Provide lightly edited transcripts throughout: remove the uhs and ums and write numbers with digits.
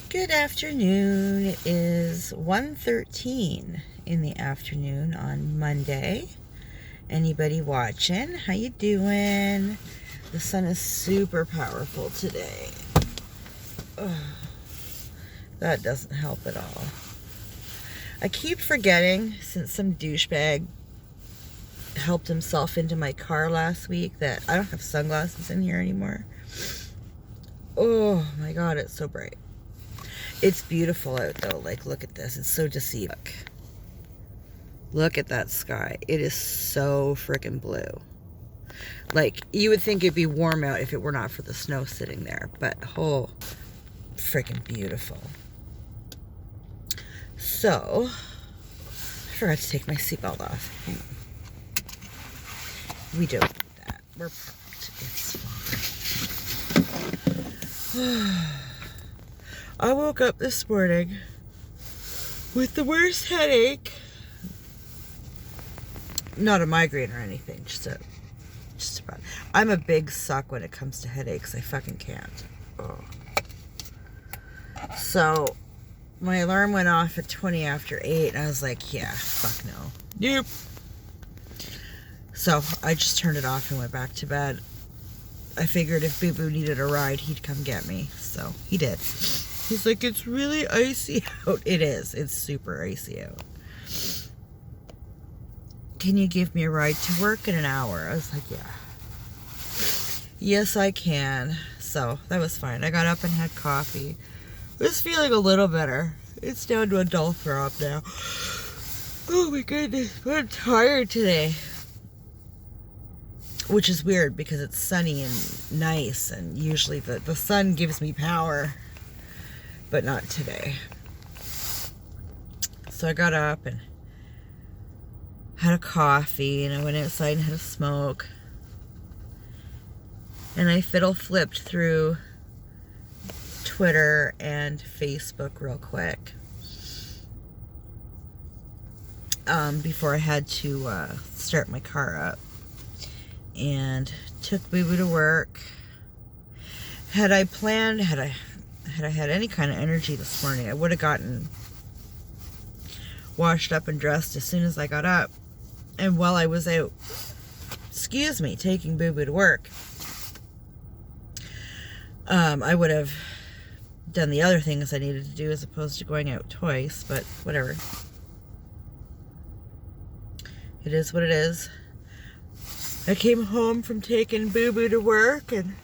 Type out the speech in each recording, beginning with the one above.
Good afternoon. It is 1:13 in the afternoon on Monday. Anybody watching? How you doing? The sun is super powerful today. Ugh, that doesn't help at all. I keep forgetting, since some douchebag helped himself into my car last week, that I don't have sunglasses in here anymore. Oh my god, it's so bright. It's beautiful out though. Like, look at this. It's so deceiving. Look at that sky. It is so freaking blue. Like, you would think it'd be warm out if it were not for the snow sitting there. But, oh, freaking beautiful. So, I forgot to take my seatbelt off. Hang on. We don't need that. We're parked. It's fine. I woke up this morning with the worst headache. Not a migraine or anything, just about. I'm a big suck when it comes to headaches. I fucking can't. Oh. So, my alarm went off at 20 after 8, and I was like, yeah, fuck no. Nope. So, I just turned it off and went back to bed. I figured if Boo Boo needed a ride, he'd come get me. So, he did. He's like, it's really icy out. It is. It's super icy out. Can you give me a ride to work in an hour? I was like, yeah. Yes, I can. So, that was fine. I got up and had coffee. I was feeling a little better. It's down to a dull throb now. Oh my goodness. I'm tired today. Which is weird because it's sunny and nice. And usually the sun gives me power. But not today. So I got up and had a coffee, and I went outside and had a smoke. And I fiddle-flipped through Twitter and Facebook real quick. Before I had to start my car up. And took Boo Boo to work. Had I had any kind of energy this morning, I would have gotten washed up and dressed as soon as I got up. And while I was out, taking Boo Boo to work, I would have done the other things I needed to do as opposed to going out twice, but whatever. It is what it is. I came home from taking Boo Boo to work, and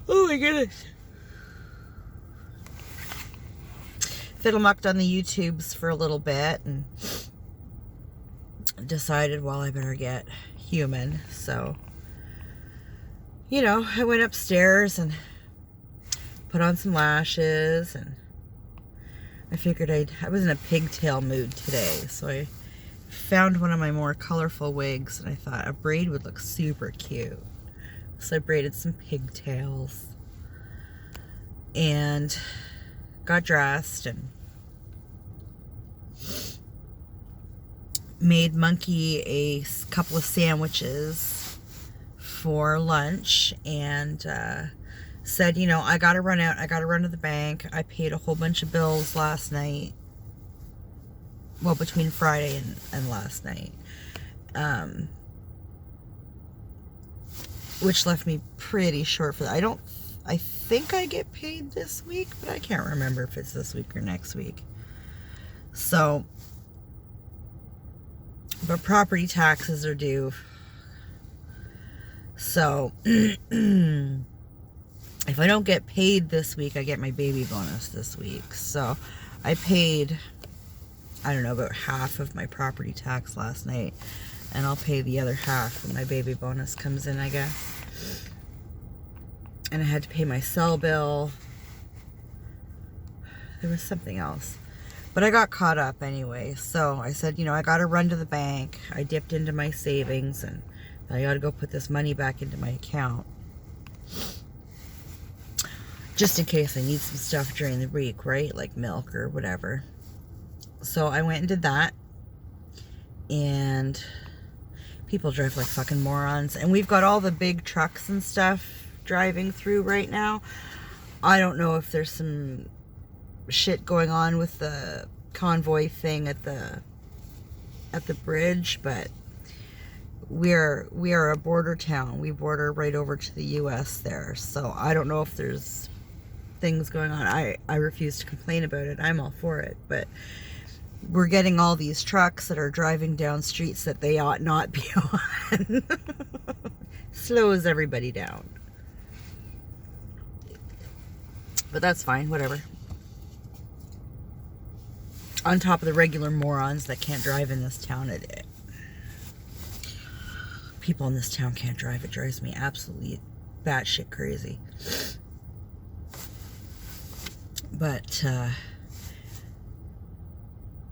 oh my goodness. Fiddle-mucked on the YouTubes for a little bit and decided, well, I better get human. So, I went upstairs and put on some lashes, and I figured I was in a pigtail mood today, so I found one of my more colorful wigs, and I thought a braid would look super cute. So I braided some pigtails and got dressed and made Monkey a couple of sandwiches for lunch, and said, I gotta run out, I gotta run to the bank. I paid a whole bunch of bills last night. Well, between Friday and last night. Which left me pretty short for that. I think I get paid this week, but I can't remember if it's this week or next week. So, but property taxes are due. So, if I don't get paid this week, I get my baby bonus this week. So, I paid, I don't know, about half of my property tax last night. And I'll pay the other half when my baby bonus comes in, I guess. And I had to pay my cell bill. There was something else. But I got caught up anyway. So I said, I got to run to the bank. I dipped into my savings, and I got to go put this money back into my account. Just in case I need some stuff during the week, right? Like milk or whatever. So I went and did that. And people drive like fucking morons. And we've got all the big trucks and stuff driving through right now. I don't know if there's some shit going on with the convoy thing at the bridge, but we are a border town. We border right over to the US there. So I don't know if there's things going on. I refuse to complain about it. I'm all for it, but we're getting all these trucks that are driving down streets that they ought not be on. Slows everybody down. But that's fine, whatever. On top of the regular morons that can't drive in this town. People in this town can't drive. It drives me absolutely batshit crazy. But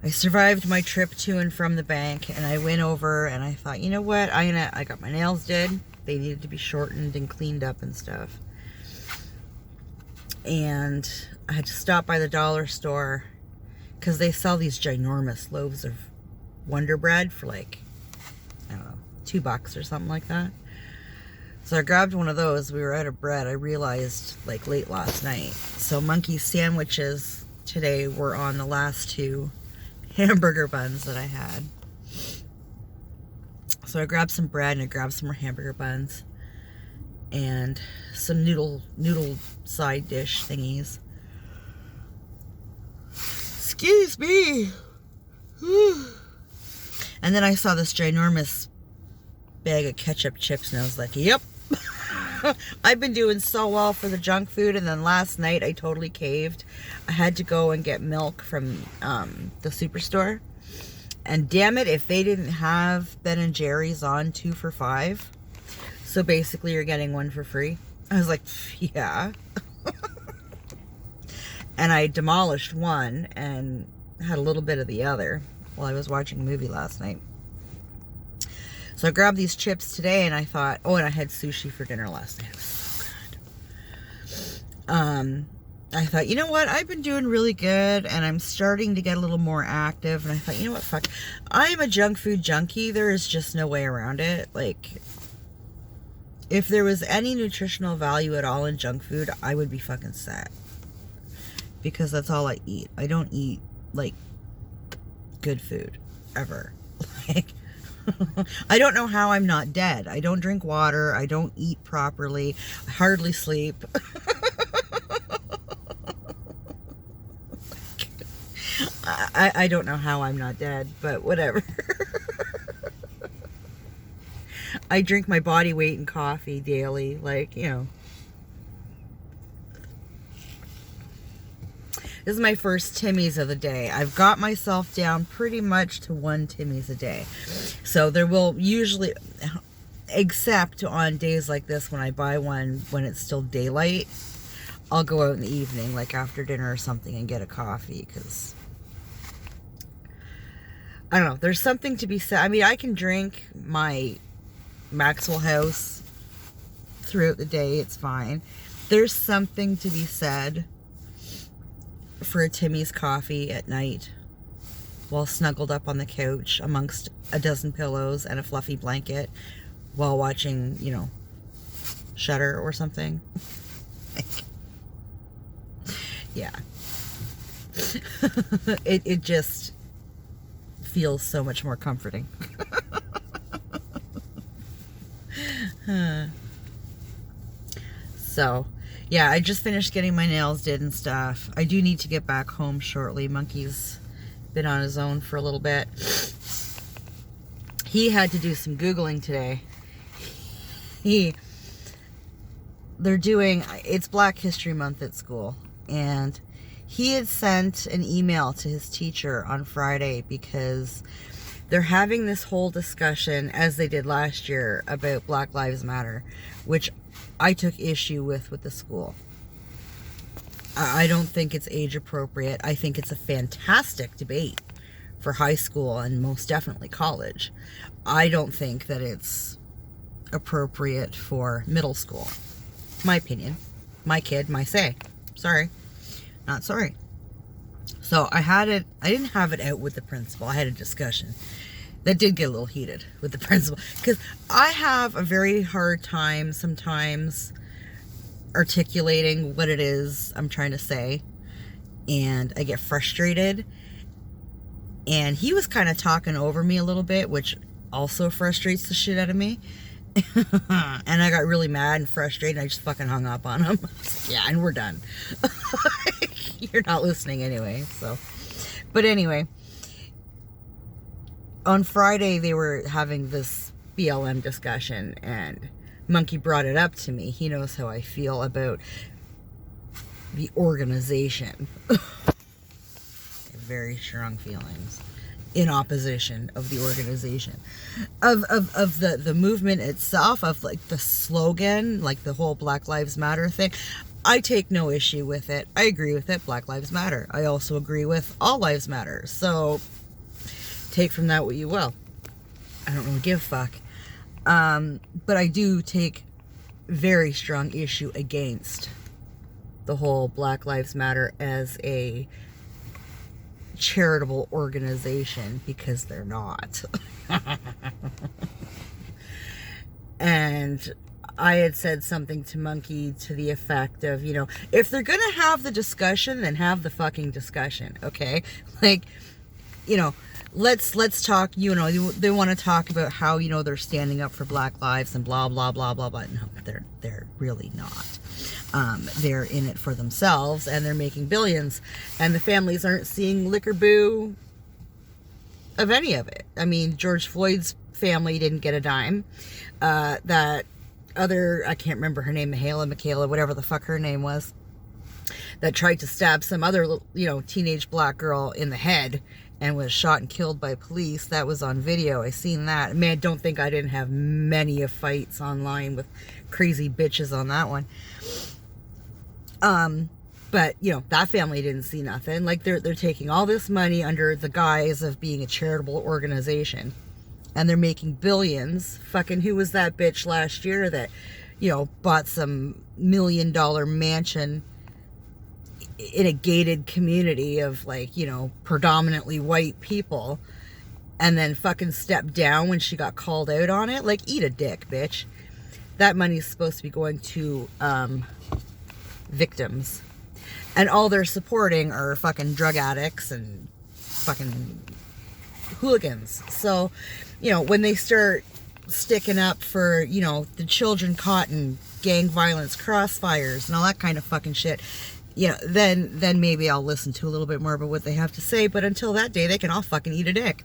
I survived my trip to and from the bank, and I went over and I thought, you know what? I got my nails did. They needed to be shortened and cleaned up and stuff. And I had to stop by the dollar store because they sell these ginormous loaves of Wonder Bread for like, I don't know, $2 or something like that. So I grabbed one of those. We were out of bread. I realized like late last night. So Monkey's sandwiches today were on the last 2 hamburger buns that I had. So I grabbed some bread and I grabbed some more hamburger buns and some noodle side dish thingies. Excuse me. And then I saw this ginormous bag of ketchup chips and I was like, yep. I've been doing so well for the junk food, and then last night I totally caved. I had to go and get milk from the superstore, and damn it if they didn't have Ben & Jerry's on 2 for $5. So basically you're getting 1 for free. I was like, yeah. And I demolished one and had a little bit of the other while I was watching a movie last night. So I grabbed these chips today and I thought, oh, and I had sushi for dinner last night. It was so good. I thought, you know what? I've been doing really good and I'm starting to get a little more active. And I thought, you know what? Fuck. I am a junk food junkie. There is just no way around it. Like, if there was any nutritional value at all in junk food, I would be fucking set. Because that's all I eat. I don't eat, like, good food. Ever. Like, I don't know how I'm not dead. I don't drink water. I don't eat properly. I hardly sleep. I don't know how I'm not dead, but whatever. I drink my body weight in coffee daily. Like, you know. This is my first Timmy's of the day. I've got myself down pretty much to 1 Timmy's a day. So there will usually, except on days like this when I buy one when it's still daylight, I'll go out in the evening, like after dinner or something, and get a coffee because, I don't know, there's something to be said. I mean, I can drink my Maxwell House throughout the day. It's fine. There's something to be said for a Timmy's coffee at night while snuggled up on the couch amongst a dozen pillows and a fluffy blanket while watching, you know, Shudder or something. Yeah. It just feels so much more comforting. So, yeah, I just finished getting my nails did and stuff. I do need to get back home shortly. Monkey's been on his own for a little bit. He had to do some Googling today. They're doing, it's Black History Month at school. And he had sent an email to his teacher on Friday because they're having this whole discussion, as they did last year, about Black Lives Matter, which I took issue with the school. I don't think it's age appropriate. I think it's a fantastic debate for high school and most definitely college. I don't think that it's appropriate for middle school. My opinion. My kid, my say. Sorry. Not sorry. So I didn't have it out with the principal. I had a discussion. That did get a little heated with the principal. Because I have a very hard time sometimes articulating what it is I'm trying to say. and I get frustrated. And he was kind of talking over me a little bit, which also frustrates the shit out of me. And I got really mad and frustrated, and I just fucking hung up on him. Yeah, and we're done. You're not listening anyway, so. But anyway, on Friday they were having this BLM discussion, and Monkey brought it up to me. He knows how I feel about the organization. Very strong feelings in opposition of the organization, of the movement itself, of like the slogan, like the whole Black Lives Matter thing. I take no issue with it. I agree with it. Black Lives Matter. I also agree with all lives matter. So take from that what you will. I don't really give a fuck. But I do take very strong issue against the whole Black Lives Matter as a charitable organization, because they're not. And I had said something to Monkey to the effect of, you know, if they're gonna have the discussion, then have the fucking discussion, okay? Like, you know, let's talk. You know, they want to talk about how, you know, they're standing up for Black lives and blah blah blah blah blah. No, they're really not. They're in it for themselves, and they're making billions, and the families aren't seeing liquor boo of any of it. I mean, George Floyd's family didn't get a dime. That other, I can't remember her name, Michaela, whatever the fuck her name was, that tried to stab some other, you know, teenage black girl in the head and was shot and killed by police. That was on video. I seen that. Man, don't think I didn't have many of fights online with crazy bitches on that one. But, you know, that family didn't see nothing. Like, they're taking all this money under the guise of being a charitable organization, and they're making billions. Fucking, who was that bitch last year that, you know, bought some $1 million mansion in a gated community of, like, you know, predominantly white people, and then fucking stepped down when she got called out on it? Like, eat a dick, bitch. That money's supposed to be going to victims, and all they're supporting are fucking drug addicts and fucking hooligans. So, you know, when they start sticking up for, you know, the children caught in gang violence crossfires and all that kind of fucking shit, you know, then maybe I'll listen to a little bit more about what they have to say. But until that day, they can all fucking eat a dick.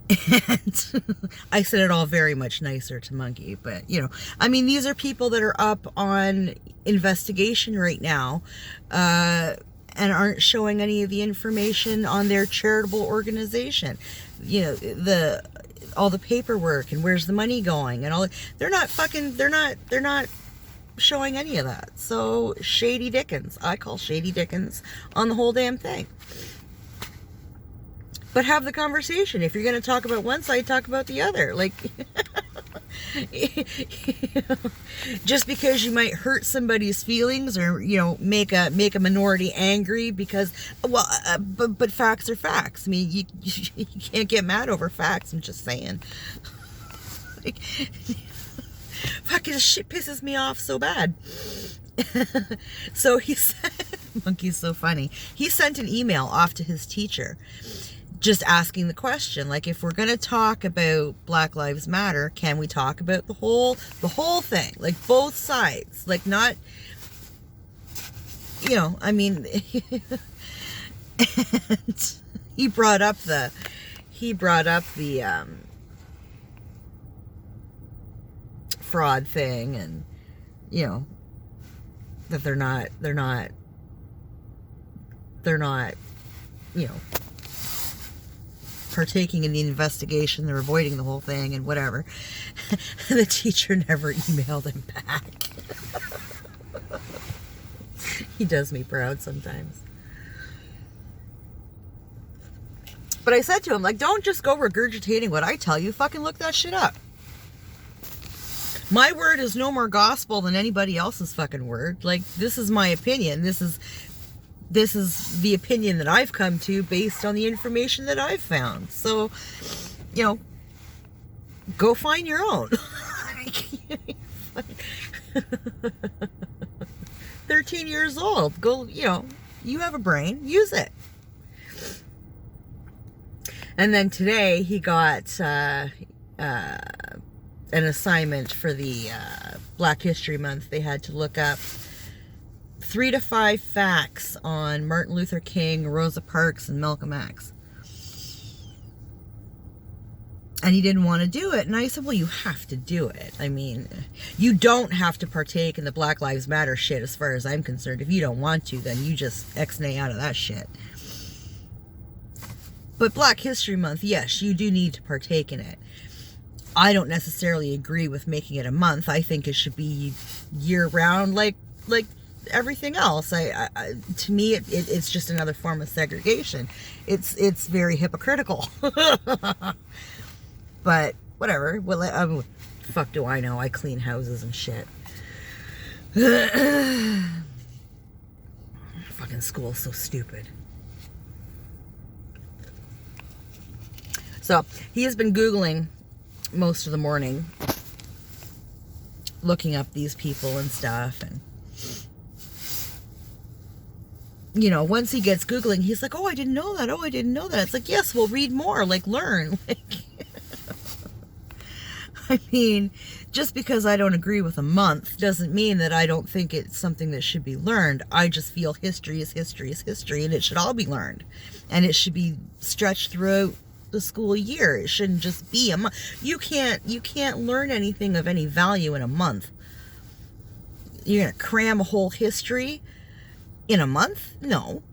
And I said it all very much nicer to Monkey, but, you know, I mean, these are people that are up on investigation right now, and aren't showing any of the information on their charitable organization. You know, all the paperwork and where's the money going and all. They're not showing any of that. So shady dickens. I call shady dickens on the whole damn thing. But have the conversation. If you're going to talk about one side, talk about the other. Like, just because you might hurt somebody's feelings, or, you know, make a minority angry because, well, but facts are facts. I mean, you can't get mad over facts. I'm just saying. Like, fucking shit pisses me off so bad. So he said, Monkey's so funny. He sent an email off to his teacher, just asking the question, like, if we're going to talk about Black Lives Matter, can we talk about the whole thing, like both sides, like, not, you know, I mean. And he brought up the fraud thing, and, you know, that they're not, you know, partaking in the investigation. They're avoiding the whole thing and whatever. The teacher never emailed him back. He does me proud sometimes. But I said to him, like, don't just go regurgitating what I tell you. Fucking look that shit up. My word is no more gospel than anybody else's fucking word. Like, this is my opinion. This is the opinion that I've come to based on the information that I've found. So, you know, go find your own. 13 years old. Go, you know, You have a brain. Use it. And then today he got an assignment for the Black History Month. They had to look up 3 to 5 facts on Martin Luther King, Rosa Parks, and Malcolm X. And he didn't want to do it. And I said, well, you have to do it. I mean, you don't have to partake in the Black Lives Matter shit as far as I'm concerned. If you don't want to, then you just X-nay out of that shit. But Black History Month, yes, you do need to partake in it. I don't necessarily agree with making it a month. I think it should be year-round like everything else. To me, it's just another form of segregation. It's very hypocritical. But whatever. Well, fuck do I know? I clean houses and shit. Fucking school's so stupid. So he has been Googling most of the morning, looking up these people and stuff, and you know, once he gets Googling, he's like, oh, I didn't know that. Oh, I didn't know that. It's like, yes, well, read more, like, learn. Like, I mean, just because I don't agree with a month doesn't mean that I don't think it's something that should be learned. I just feel history is history is history, and it should all be learned. And it should be stretched throughout the school year. It shouldn't just be a month. You can't learn anything of any value in a month. You're going to cram a whole history in a month? No.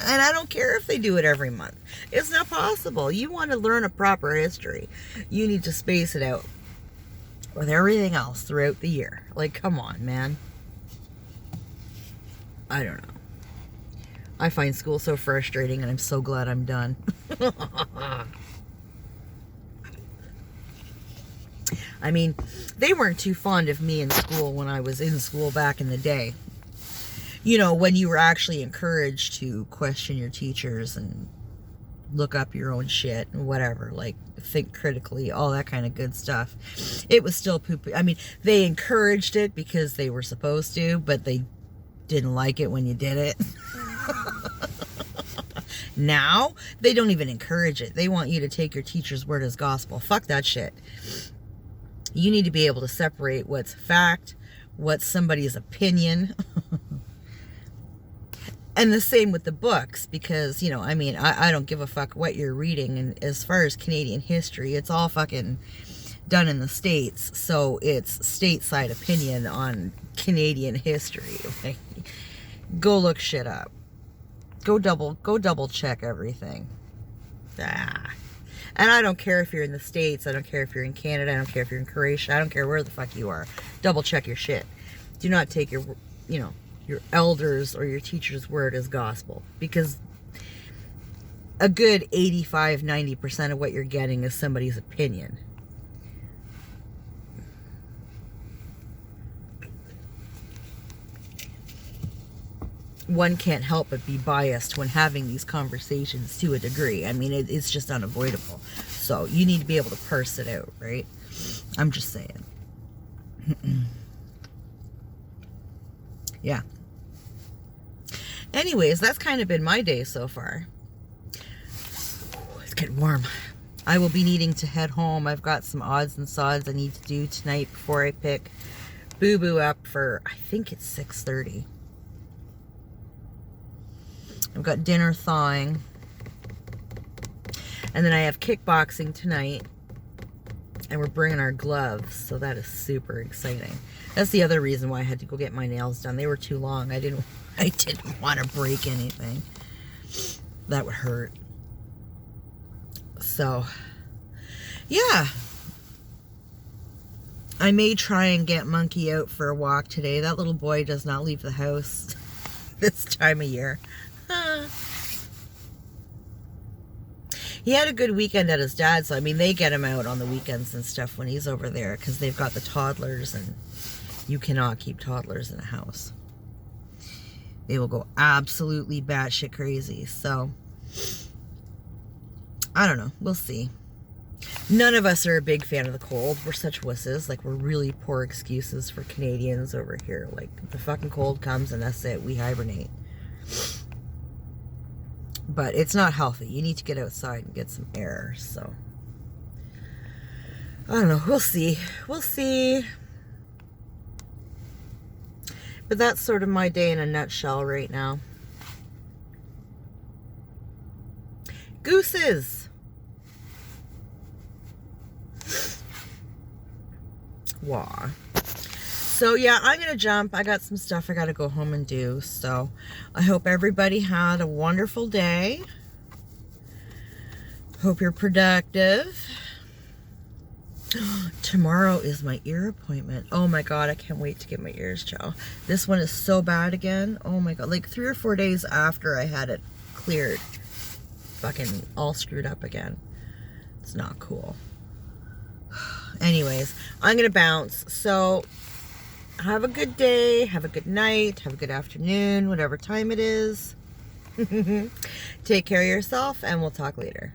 And I don't care if they do it every month. It's not possible. You want to learn a proper history, you need to space it out with everything else throughout the year. Like, come on, man. I don't know. I find school so frustrating, and I'm so glad I'm done. I mean, they weren't too fond of me in school when I was in school back in the day. You know, when you were actually encouraged to question your teachers and look up your own shit and whatever, like think critically, all that kind of good stuff. It was still poop. I mean, they encouraged it because they were supposed to, but they didn't like it when you did it. Now, they don't even encourage it. They want you to take your teacher's word as gospel. Fuck that shit. You need to be able to separate what's fact, what's somebody's opinion. And the same with the books, because, you know, I mean, I don't give a fuck what you're reading. And as far as Canadian history, it's all fucking done in the States. So it's stateside opinion on Canadian history. Like, go look shit up. Go double check everything. And I don't care if you're in the States. I don't care if you're in Canada. I don't care if you're in Croatia. I don't care where the fuck you are. Double check your shit. Do not take your, you know, your elders or your teacher's word as gospel, because a good 85-90% of what you're getting is somebody's opinion. One can't help but be biased when having these conversations to a degree. I mean, it's just unavoidable. So you need to be able to parse it out, right? I'm just saying. Yeah. Anyways, that's kind of been my day so far. It's getting warm. I will be needing to head home. I've got some odds and sods I need to do tonight before I pick Boo Boo up for, I think it's 6:30. I've got dinner thawing. And then I have kickboxing tonight. And we're bringing our gloves. So that is super exciting. That's the other reason why I had to go get my nails done. They were too long. I didn't want to break anything. That would hurt. So, yeah. I may try and get Monkey out for a walk today. That little boy does not leave the house this time of year. He had a good weekend at his dad's. So, I mean, they get him out on the weekends and stuff when he's over there, because they've got the toddlers, and you cannot keep toddlers in a house. They will go absolutely batshit crazy. So, I don't know. We'll see. None of us are a big fan of the cold. We're such wusses. Like, we're really poor excuses for Canadians over here. Like, the fucking cold comes and that's it. We hibernate. But it's not healthy. You need to get outside and get some air. So, I don't know. We'll see. We'll see. But that's sort of my day in a nutshell right now. Gooses! Wah. So yeah, I'm gonna jump. I got some stuff I gotta go home and do. So I hope everybody had a wonderful day. Hope you're productive. Tomorrow is my ear appointment. Oh my god, I can't wait to get my ears checked. This one is so bad again. Oh my god, like 3 or 4 days after I had it cleared. Fucking all screwed up again. It's not cool. Anyways, I'm gonna bounce. So have a good day, have a good night, have a good afternoon, whatever time it is. Take care of yourself, and we'll talk later.